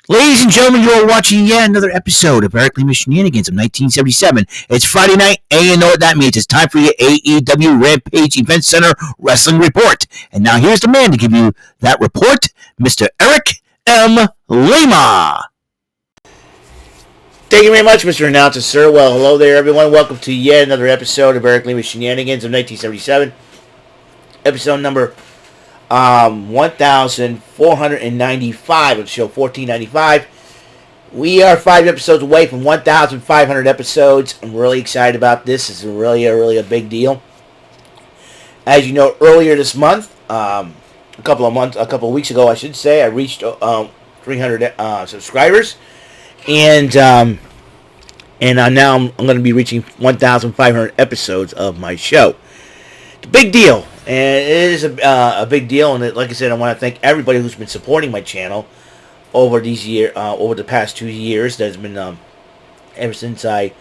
Ladies and gentlemen, you are watching yet another episode of Lima Shenanigans of 1977. It's Friday night, and you know what that means. It's time for your AEW Rampage Event Center Wrestling Report. And now here's the man to give you that report, Mr. Eric M. Lima. Thank you very much, Mr. Announcer, sir. Well, hello there, everyone. Welcome to yet another episode of Eric Lima Shenanigans of 1977. Episode number 1,495 of the show, 1495. We are 5 episodes away from 1,500 episodes. I'm really excited about this. It's really a big deal. As you know, earlier this month, a couple of weeks ago, I should say, I reached 300 subscribers, and now I'm going to be reaching 1,500 episodes of my show. It's a big deal. And it is a big deal, and like I said, I want to thank everybody who's been supporting my channel over the past 2 years. That's been ever since I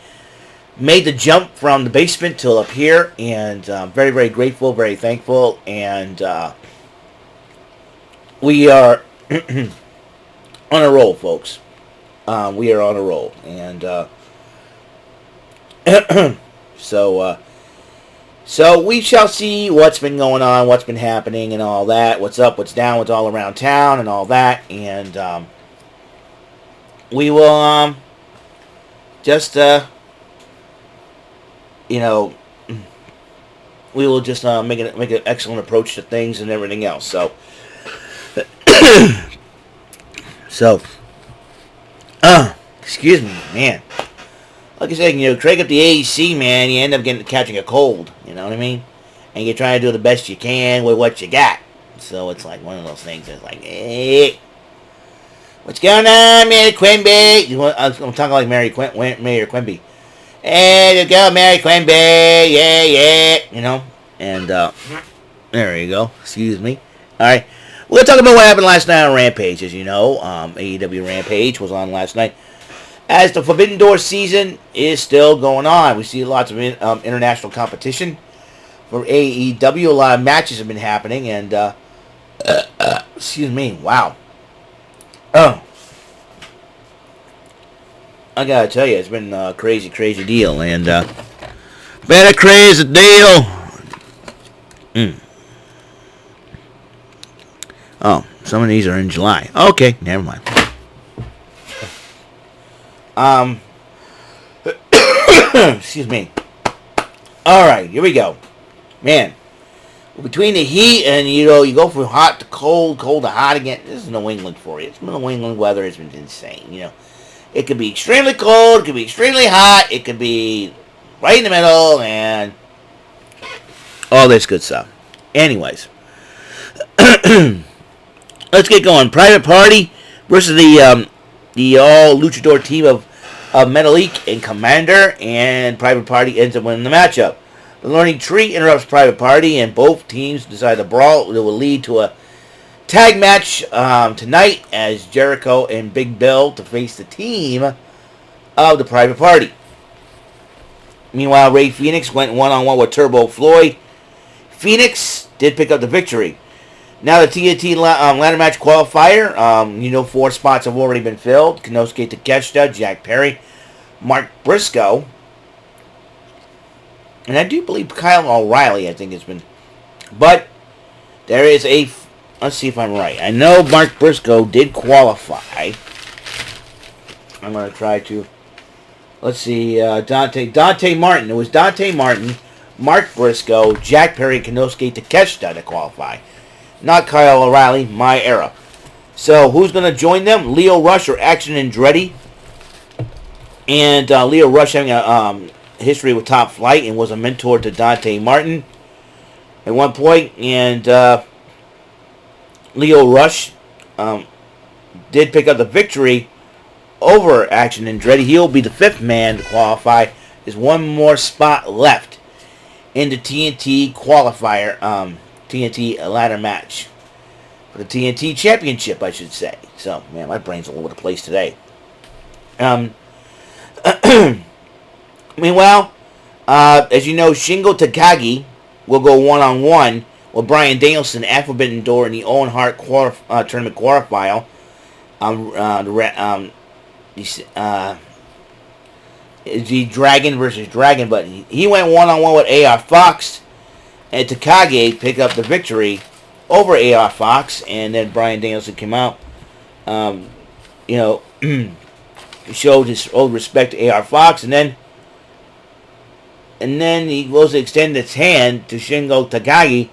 made the jump from the basement till up here, and very, very grateful, very thankful, and we are on a roll, folks. We are on a roll, and So we shall see what's been going on, what's been happening, and all that. What's up, what's down, what's all around town, and all that. And we will just we will just make an excellent approach to things and everything else. So excuse me, man. Like I said, crank up the AC, man, you end up catching a cold, you know what I mean? And you're trying to do the best you can with what you got. So it's like one of those things that's like, hey, what's going on, Mary Quimby? I'm talking like Mayor Quimby. Hey, you go, Mary Quimby, yeah, and there you go, excuse me. Alright, we're going to talk about what happened last night on Rampage. As you know, AEW Rampage was on last night. As the Forbidden Door season is still going on, we see lots of international competition for AEW. A lot of matches have been happening, and excuse me, wow. Oh, I gotta tell you, it's been a crazy deal, and been a crazy deal. Oh, some of these are in July. Okay, never mind. Excuse me. Alright, here we go. Man, between the heat and, you go from hot to cold, cold to hot again. This is New England for you. It's New England weather. It's been insane, It could be extremely cold, it could be extremely hot, it could be right in the middle, and all this good stuff. Anyways. Let's get going. Private Party versus the all luchador team of Metalik and Commander, and Private Party ends up winning the matchup. The Learning Tree interrupts Private Party, and both teams decide to brawl that will lead to a tag match tonight as Jericho and Big Bill to face the team of the Private Party. Meanwhile, Ray Phoenix went one-on-one with Turbo Floyd. Phoenix did pick up the victory. Now the TNT ladder match qualifier, 4 spots have already been filled. Konosuke Takeshita, Jack Perry, Mark Briscoe, and I do believe Kyle O'Reilly, I think has been. But there is let's see if I'm right. I know Mark Briscoe did qualify. I'm going to try to, let's see, Dante Martin. It was Dante Martin, Mark Briscoe, Jack Perry, and Konosuke Takeshita to qualify. Not Kyle O'Reilly, my era. So, who's going to join them? Leo Rush or Action Andretti. And Leo Rush having a history with Top Flight and was a mentor to Dante Martin at one point. And Leo Rush did pick up the victory over Action Andretti. He'll be the 5th man to qualify. There's one more spot left in the TNT qualifier. TNT ladder match for the TNT Championship, I should say. So, man, my brain's all over the place today. Meanwhile, as you know, Shingo Takagi will go one-on-one with Bryan Danielson at Forbidden Door in the Owen Hart tournament quarterfinal. the Dragon versus Dragon, but he went one-on-one with AR Fox, and Takagi picked up the victory over AR Fox, and then Bryan Danielson came out, you know, showed his old respect to AR Fox, and then he goes to extend his hand to Shingo Takagi.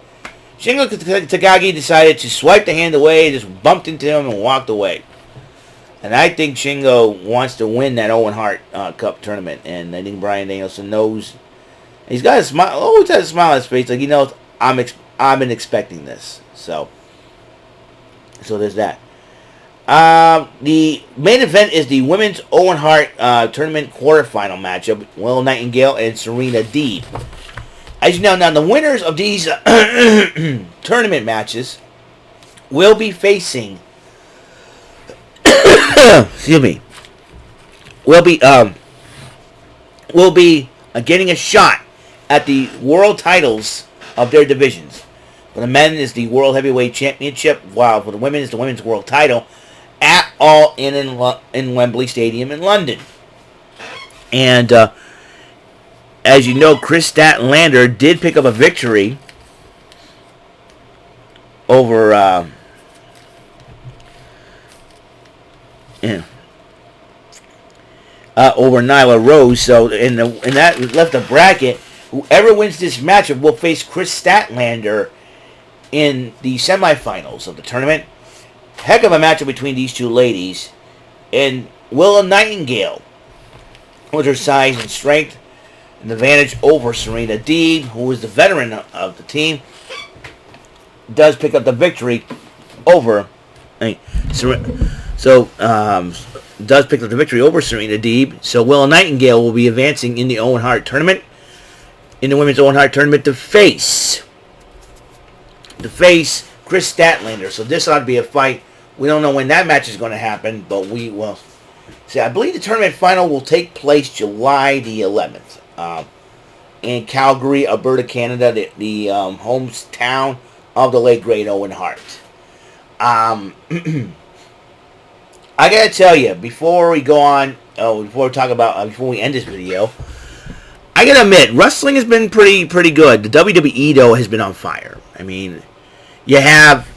Shingo Takagi decided to swipe the hand away, just bumped into him and walked away. And I think Shingo wants to win that Owen Hart Cup tournament, and I think Bryan Danielson knows. He's got a smile, always has a smile on his face, like he knows I've been expecting this. So there's that. The main event is the women's Owen Hart tournament quarterfinal matchup. Will Nightingale and Serena Deeb. As you know, now the winners of these tournament matches will be facing. Excuse me. Will be getting a shot at the world titles of their divisions. For the men is the World Heavyweight Championship, while for the women is the Women's World Title at All in Wembley Stadium in London. And as you know, Chris Statlander did pick up a victory over over Nyla Rose. So in that left a bracket. Whoever wins this matchup will face Chris Statlander in the semifinals of the tournament. Heck of a matchup between these two ladies. And Willa Nightingale, with her size and strength, an advantage over Serena Deeb, who is the veteran of the team, does pick up the victory over. Does pick up the victory over Serena Deeb. So Willa Nightingale will be advancing in the Owen Hart tournament, in the women's Owen Hart tournament, to face Chris Statlander. So this ought to be a fight. We don't know when that match is going to happen, but we will see. I believe the tournament final will take place July the 11th in Calgary, Alberta, Canada, the hometown of the late great Owen Hart. I gotta tell you, before we go on, before we end this video, I gotta admit, wrestling has been pretty good. The WWE though has been on fire. I mean, you have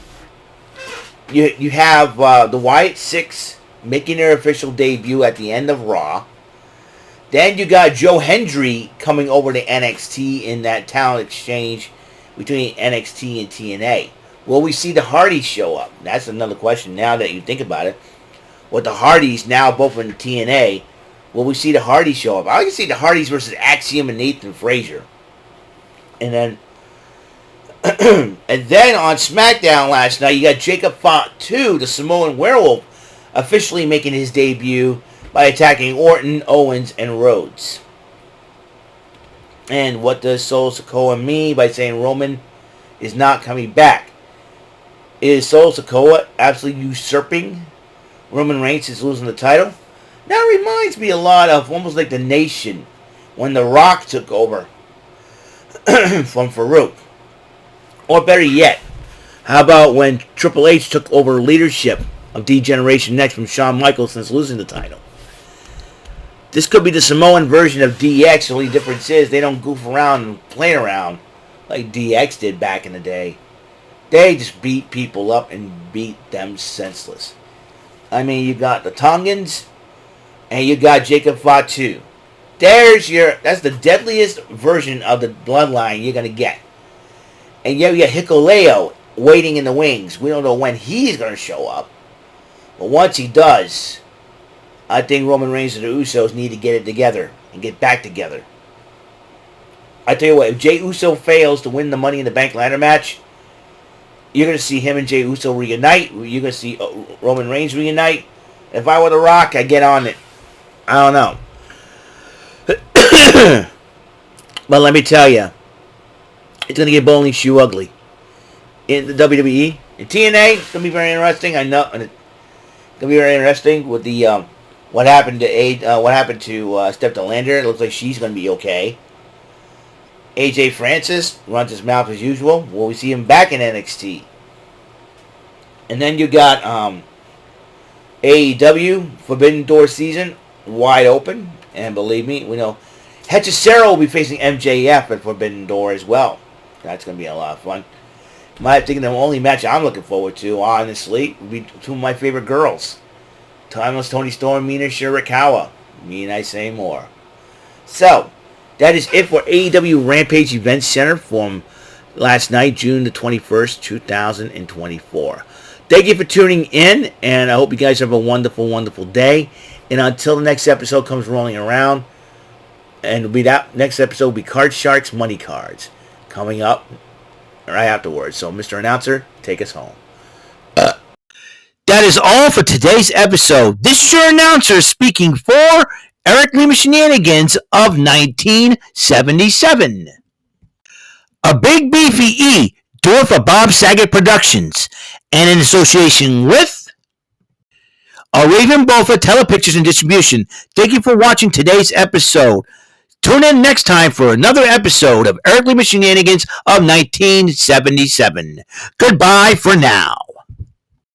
the Wyatt Six making their official debut at the end of Raw. Then you got Joe Hendry coming over to NXT in that talent exchange between NXT and TNA. Will we see the Hardys show up? That's another question now that you think about it. With the Hardys now both in TNA, will we see the Hardys show up? I can see the Hardys versus Axiom and Nathan Frazier. And then and then on SmackDown last night, you got Jacob Fatu, the Samoan Werewolf, officially making his debut by attacking Orton, Owens, and Rhodes. And what does Solo Sikoa mean by saying Roman is not coming back? Is Solo Sikoa absolutely usurping Roman Reigns is losing the title? That reminds me a lot of almost like the Nation when The Rock took over from Farouk. Or better yet, how about when Triple H took over leadership of D-Generation Next from Shawn Michaels since losing the title? This could be the Samoan version of DX. The only difference is they don't goof around and play around like DX did back in the day. They just beat people up and beat them senseless. I mean, you got the Tongans and you got Jacob Fatu. That's the deadliest version of the bloodline you're going to get. And yeah, you got Hikuleo waiting in the wings. We don't know when he's going to show up. But once he does, I think Roman Reigns and the Usos need to get it together and get back together. I tell you what, if Jey Uso fails to win the Money in the Bank ladder match, you're going to see him and Jey Uso reunite. You're going to see Roman Reigns reunite. If I were The Rock, I'd get on it. I don't know. But let me tell you, it's going to get bowling shoe ugly. In the WWE, in TNA, it's going to be very interesting. I know, and it's going to be very interesting with the what happened to Steph Delander. It looks like she's going to be okay. AJ Francis runs his mouth as usual. Will we see him back in NXT? And then you got AEW Forbidden Door season wide open, and believe me, we know Hechicero will be facing MJF at Forbidden Door as well. That's going to be a lot of fun. I think the only match I'm looking forward to, honestly, would be two of my favorite girls. Timeless Tony Storm, Mina Shirakawa. Mean I say more. So, that is it for AEW Rampage Event Center from last night, June the 21st, 2024. Thank you for tuning in, and I hope you guys have a wonderful, wonderful day. And until the next episode comes rolling around, and that next episode will be Card Sharks Money Cards coming up right afterwards. So, Mr. Announcer, take us home. That is all for today's episode. This is your announcer speaking for Eric Lima Shenanigans of 1977. A Big Beefy E, doing for Bob Saget Productions, and in association with a Raven Bofa Telepictures and Distribution. Thank you for watching today's episode. Tune in next time for another episode of Eric Lima Shenanigans of 1977. Goodbye for now.